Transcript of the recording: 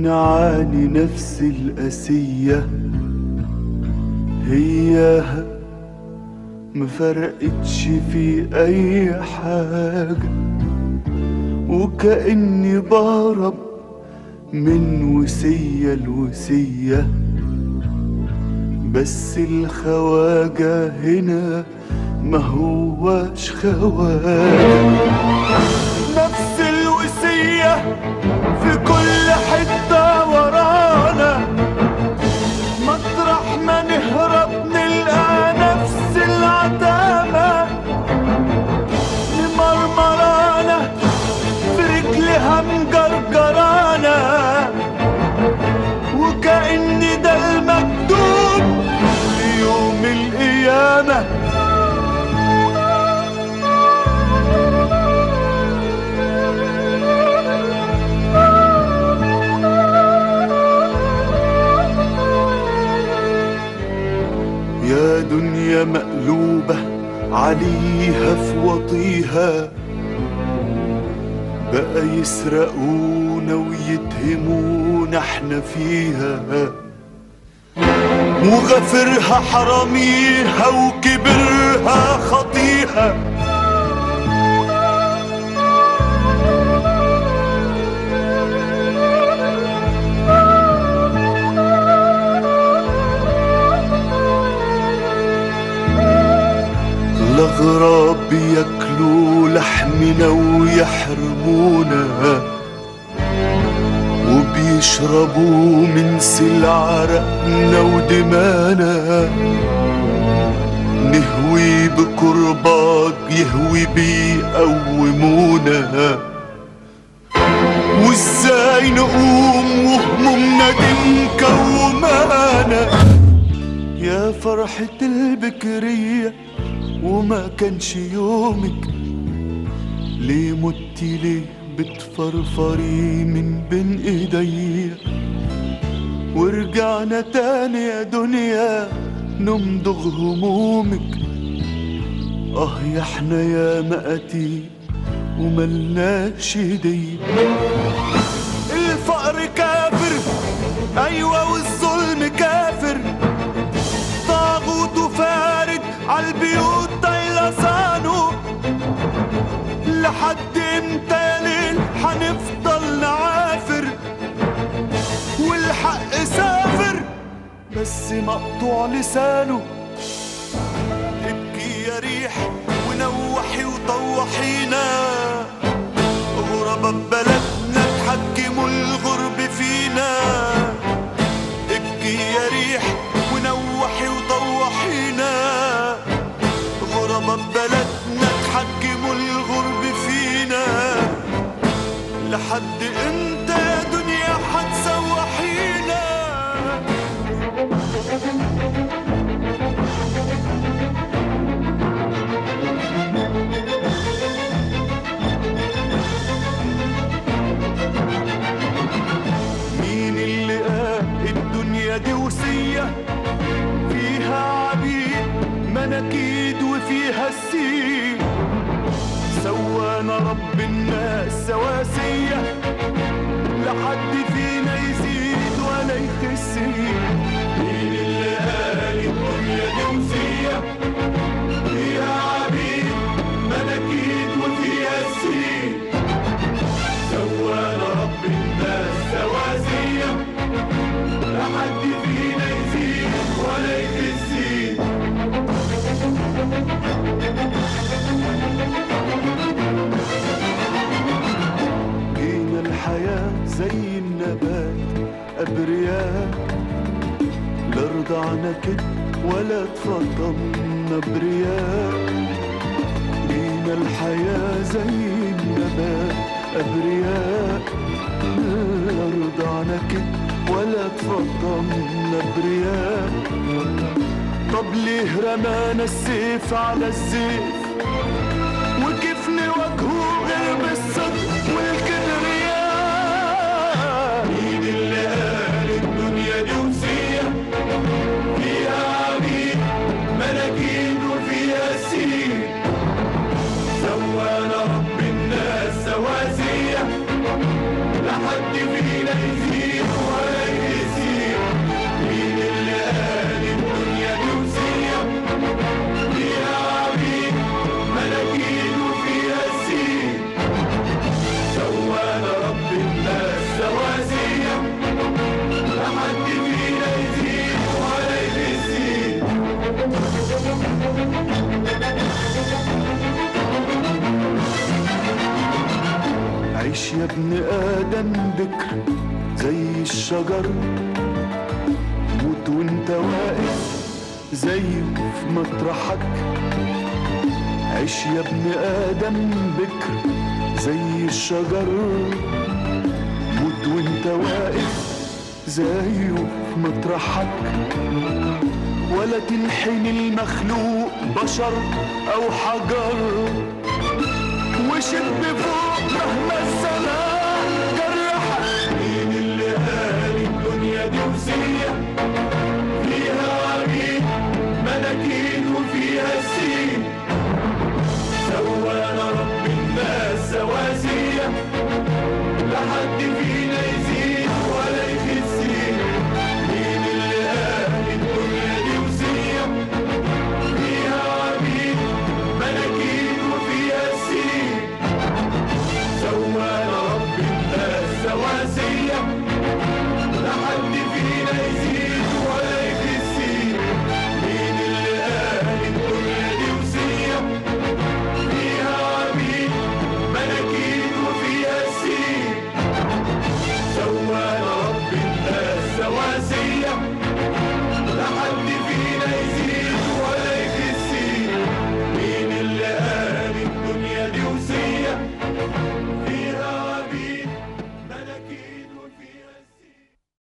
نعاني نفس القاسية، هياها مفرقتش في أي حاجة، وكأني بهرب من وسية لوسية، بس الخواجة هنا ما هواش خواجة. نفس الوسية في كل حتة ورانا، مطرح ما نهرب نلقى نفس العتامة، مرمرانا في رجلها مجرجرانا، وكأن ده المكتوب ليوم القيامة. يا دنيا مقلوبة عليها في وطيها، بقى يسرقونا ويتهمونا احنا فيها، وغفرها حراميها وكبرها خطيها. الأغراب بياكلوا لحمنا ويحرمونا، وبيشربوا من سل عرقنا ودمانا، نهوي بكرباج يهوي بيقومونا، وازاي نقوم وهمومنا دي مكومانا. يا فرحة البكرية وما كانش يومك، ليه متي ليه بتفرفري من بين ايديا، ورجعنا تاني يا دنيا نمضغ همومك. يا احنا يا مقاتيل وملناش هدية. الفقر كافر ايوه والظلم كافر، طاغوت وفارد عالبيوت طيلسانه، لحد امتى يا ليل حنفضل نعافر؟ والحق سافر بس مقطوع لسانه. ابكي يا ريح ونوحي وطوحينا، غربة ببلدنا تحكموا الغرب فينا. ابكي يا ريح ونوحي وطوحينا، غربة ببلدنا تحكموا الغرب فينا. لحد امتى يا دنيا حتسوحينا؟ مين اللي قال الدنيا دي وسية فيها عبيد مناكيد وفيها السين؟ سوانا رب الناس سواسية، لحد فينا يزيد ولا يخس. مين اللي قال الدنيا دي وسية فيها عبيد مناكيد وفيها السين؟ سوانا رب الناس سواسية، لحد فينا يزيد ولا يخس. جينا الحياة زي النبات أبرياء، لا رضعنا كده ولا اتفضلنا برياء. جينا الحياة زي النبات أبرياء، لا رضعنا كده ولا اتفضلنا برياء. طب ليه رمانا السيف على السيف، وكيف نواجهه غير بالصدق والكبرياء؟ مين اللي قال الدنيا دي وسية فيها عبيد مناكيد وفيها سين؟ سوانا رب الناس سواسية، لحد فينا يزيد عيش يا ابن آدم بكر زي الشجر، موت وانت واقف زيه في مطرحك. عيش يا ابن آدم بكر زي الشجر، موت وانت واقف زيه في مطرحك. ولا تنحني المخلوق بشر أو حجر، وشد فوق مهما السماء